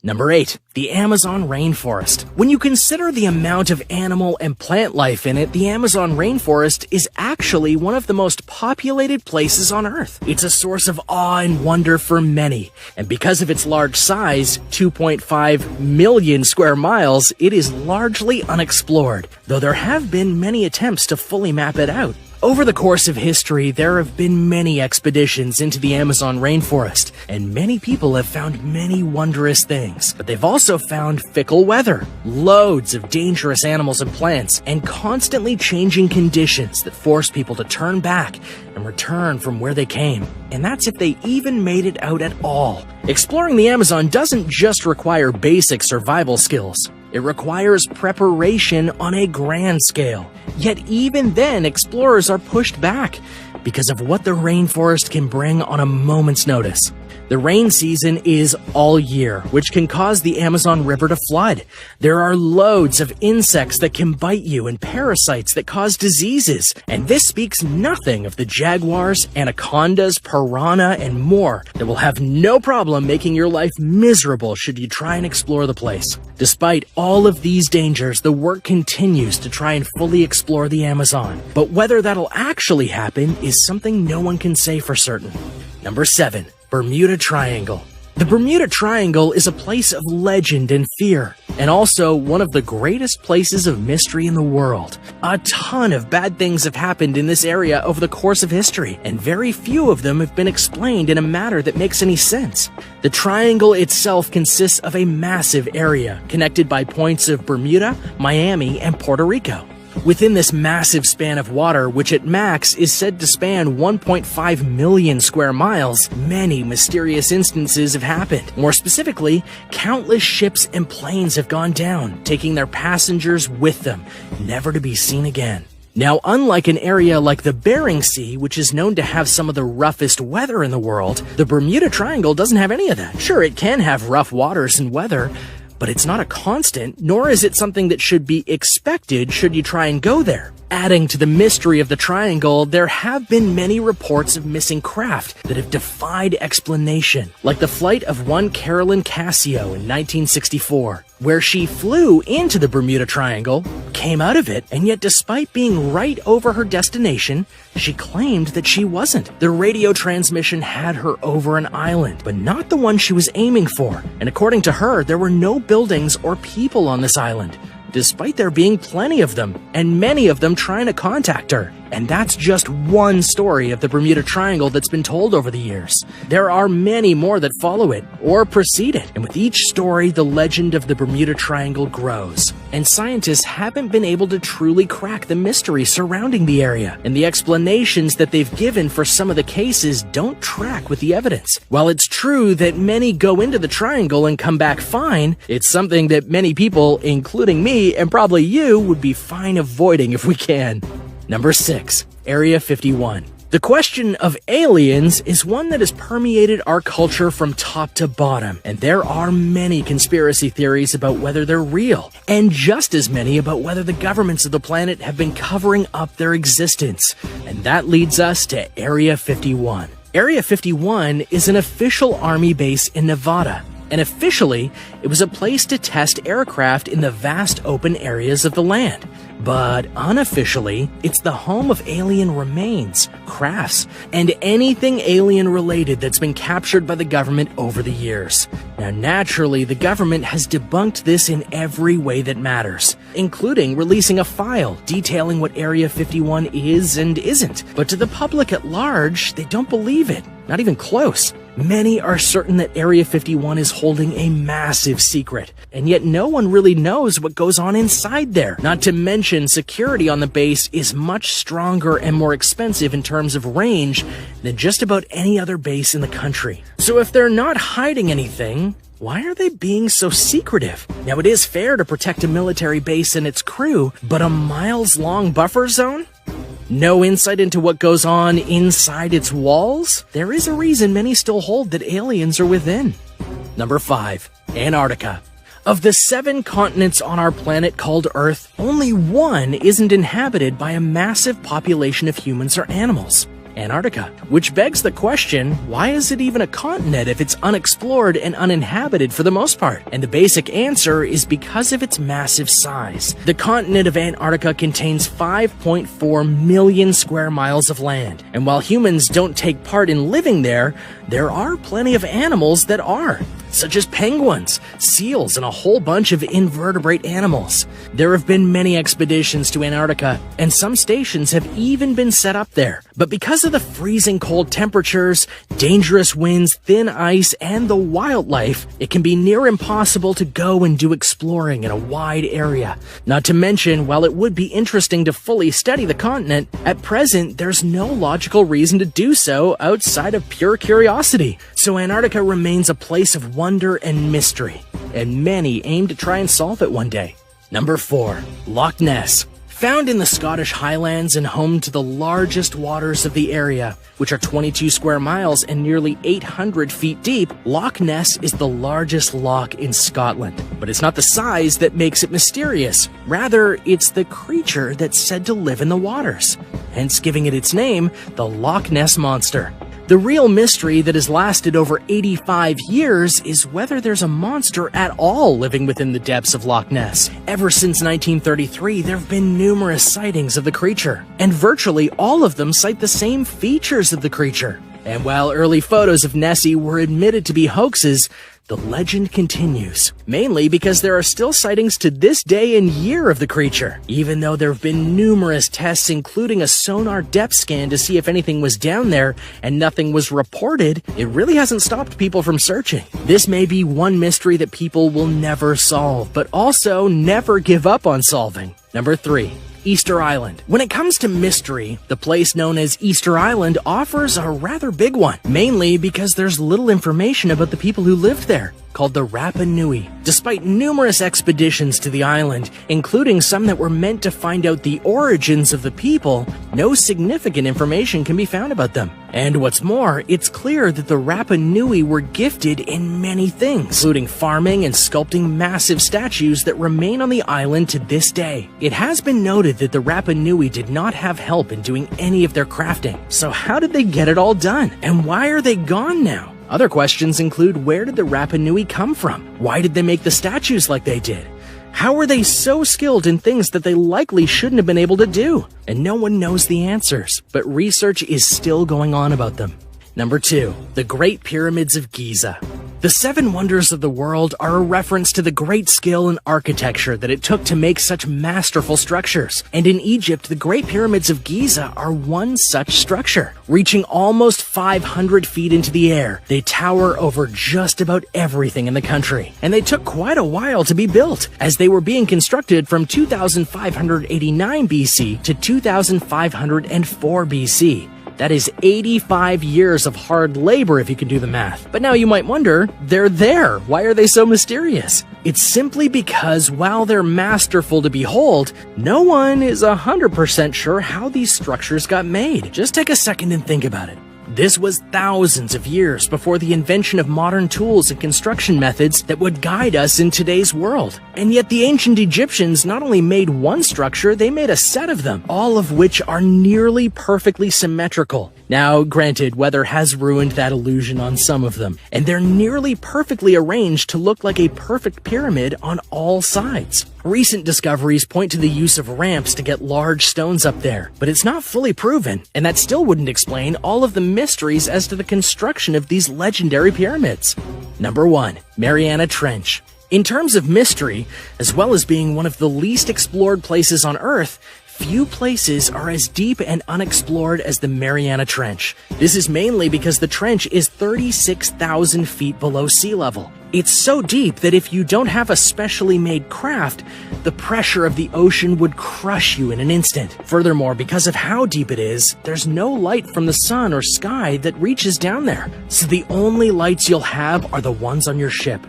Number 8. The Amazon rainforest. When you consider the amount of animal and plant life in it, the Amazon rainforest is actually one of the most populated places on Earth. It's a source of awe and wonder for many, and because of its large size, 2.5 million square miles, it is largely unexplored, though there have been many attempts to fully map it out. Over the course of history, there have been many expeditions into the Amazon rainforest, and many people have found many wondrous things. But they've also found fickle weather, loads of dangerous animals and plants, and constantly changing conditions that force people to turn back and return from where they came. And that's if they even made it out at all. Exploring the Amazon doesn't just require basic survival skills. It requires preparation on a grand scale. Yet even then, explorers are pushed back because of what the rainforest can bring on a moment's notice. The rain season is all year, which can cause the Amazon River to flood. There are loads of insects that can bite you and parasites that cause diseases. And this speaks nothing of the jaguars, anacondas, piranha, and more that will have no problem making your life miserable should you try and explore the place. Despite all of these dangers, the work continues to try and fully explore the Amazon. But whether that'll actually happen is something no one can say for certain. Number 7. Bermuda Triangle. The Bermuda Triangle is a place of legend and fear, and also one of the greatest places of mystery in the world. A ton of bad things have happened in this area over the course of history, and very few of them have been explained in a manner that makes any sense. The triangle itself consists of a massive area, connected by points of Bermuda, Miami, and Puerto Rico. Within this massive span of water, which at max is said to span 1.5 million square miles, many mysterious instances have happened. More specifically, countless ships and planes have gone down, taking their passengers with them, never to be seen again. Now, unlike an area like the Bering Sea, which is known to have some of the roughest weather in the world, the Bermuda Triangle doesn't have any of that. Sure, it can have rough waters and weather, but it's not a constant, nor is it something that should be expected should you try and go there. Adding to the mystery of the triangle, there have been many reports of missing craft that have defied explanation, like the flight of one Carolyn Cassio in 1964, where she flew into the Bermuda Triangle, came out of it, and yet despite being right over her destination, she claimed that she wasn't. The radio transmission had her over an island, but not the one she was aiming for, and according to her, there were no buildings or people on this island, despite there being plenty of them, and many of them trying to contact her. And that's just one story of the Bermuda Triangle that's been told over the years. There are many more that follow it, or precede it, and with each story, the legend of the Bermuda Triangle grows. And scientists haven't been able to truly crack the mystery surrounding the area, and the explanations that they've given for some of the cases don't track with the evidence. While it's true that many go into the triangle and come back fine, it's something that many people, including me, and probably you, would be fine avoiding if we can. Number 6. Area 51. The question of aliens is one that has permeated our culture from top to bottom, and there are many conspiracy theories about whether they're real, and just as many about whether the governments of the planet have been covering up their existence. And that leads us to Area 51. Area 51 is an official army base in Nevada. And officially, it was a place to test aircraft in the vast open areas of the land. But unofficially, it's the home of alien remains, crafts, and anything alien-related that's been captured by the government over the years. Now, naturally, the government has debunked this in every way that matters, including releasing a file detailing what Area 51 is and isn't. But to the public at large, they don't believe it, not even close. Many are certain that Area 51 is holding a massive secret, and yet no one really knows what goes on inside there. Not to mention, security on the base is much stronger and more expensive in terms of range than just about any other base in the country. So if they're not hiding anything, why are they being so secretive? Now, it is fair to protect a military base and its crew, but a miles-long buffer zone? No insight into what goes on inside its walls? There is a reason many still hold that aliens are within. Number 5. Antarctica. Of the 7 continents on our planet called Earth, only one isn't inhabited by a massive population of humans or animals. Antarctica. Which begs the question, why is it even a continent if it's unexplored and uninhabited for the most part? And the basic answer is because of its massive size. The continent of Antarctica contains 5.4 million square miles of land. And while humans don't take part in living there are plenty of animals that are, such as penguins, seals, and a whole bunch of invertebrate animals. There have been many expeditions to Antarctica, and some stations have even been set up there. But because of the freezing cold temperatures, dangerous winds, thin ice, and the wildlife, it can be near impossible to go and do exploring in a wide area. Not to mention, while it would be interesting to fully study the continent, at present there's no logical reason to do so outside of pure curiosity. So Antarctica remains a place of wonder and mystery, and many aim to try and solve it one day. Number 4. Loch Ness. Found in the Scottish Highlands and home to the largest waters of the area, which are 22 square miles and nearly 800 feet deep, Loch Ness is the largest loch in Scotland. But it's not the size that makes it mysterious. Rather, it's the creature that's said to live in the waters, hence giving it its name, the Loch Ness Monster. The real mystery that has lasted over 85 years is whether there's a monster at all living within the depths of Loch Ness. Ever since 1933, there have been numerous sightings of the creature, and virtually all of them cite the same features of the creature. And while early photos of Nessie were admitted to be hoaxes, the legend continues, mainly because there are still sightings to this day and year of the creature. Even though there have been numerous tests, including a sonar depth scan to see if anything was down there, and nothing was reported, it really hasn't stopped people from searching. This may be one mystery that people will never solve, but also never give up on solving. Number 3. Easter Island. When it comes to mystery, the place known as Easter Island offers a rather big one, mainly because there's little information about the people who lived there, called the Rapa Nui. Despite numerous expeditions to the island, including some that were meant to find out the origins of the people, no significant information can be found about them. And what's more, it's clear that the Rapa Nui were gifted in many things, including farming and sculpting massive statues that remain on the island to this day. It has been noted that the Rapa Nui did not have help in doing any of their crafting. So how did they get it all done? And why are they gone now? Other questions include, where did the Rapa Nui come from? Why did they make the statues like they did? How were they so skilled in things that they likely shouldn't have been able to do? And no one knows the answers, but research is still going on about them. Number 2. The Great Pyramids of Giza. The 7 wonders of the world are a reference to the great skill and architecture that it took to make such masterful structures. And in Egypt, the Great Pyramids of Giza are one such structure. Reaching almost 500 feet into the air, they tower over just about everything in the country. And they took quite a while to be built, as they were being constructed from 2589 BC to 2504 BC. That is 85 years of hard labor if you can do the math. But now you might wonder, they're there. Why are they so mysterious? It's simply because while they're masterful to behold, no one is 100% sure how these structures got made. Just take a second and think about it. This was thousands of years before the invention of modern tools and construction methods that would guide us in today's world. And yet the ancient Egyptians not only made one structure, they made a set of them, all of which are nearly perfectly symmetrical. Now, granted, weather has ruined that illusion on some of them, and they're nearly perfectly arranged to look like a perfect pyramid on all sides. Recent discoveries point to the use of ramps to get large stones up there, but it's not fully proven, and that still wouldn't explain all of the mysteries as to the construction of these legendary pyramids. Number 1. Mariana Trench. In terms of mystery, as well as being one of the least explored places on Earth, few places are as deep and unexplored as the Mariana Trench. This is mainly because the trench is 36,000 feet below sea level. It's so deep that if you don't have a specially made craft, the pressure of the ocean would crush you in an instant. Furthermore, because of how deep it is, there's no light from the sun or sky that reaches down there. So the only lights you'll have are the ones on your ship.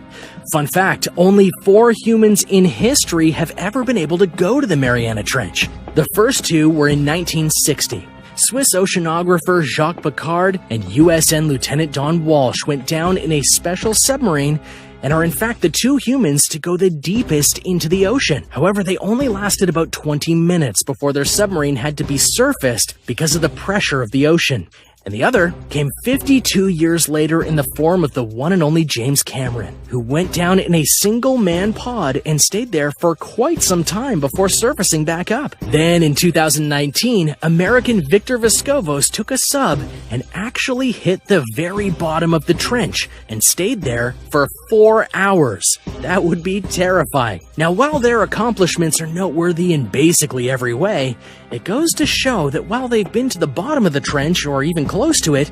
Fun fact, only 4 humans in history have ever been able to go to the Mariana Trench. The first 2 were in 1960. Swiss oceanographer Jacques Piccard and USN Lieutenant Don Walsh went down in a special submarine and are in fact the two humans to go the deepest into the ocean. However, they only lasted about 20 minutes before their submarine had to be surfaced because of the pressure of the ocean. And the other came 52 years later in the form of the one and only James Cameron, who went down in a single-man pod and stayed there for quite some time before surfacing back up. Then in 2019, American Victor Vescovos took a sub and actually hit the very bottom of the trench and stayed there for 4 hours. That would be terrifying. Now, while their accomplishments are noteworthy in basically every way, it goes to show that while they've been to the bottom of the trench or even close to it,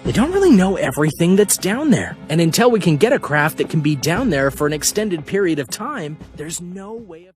they don't really know everything that's down there. And until we can get a craft that can be down there for an extended period of time, there's no way of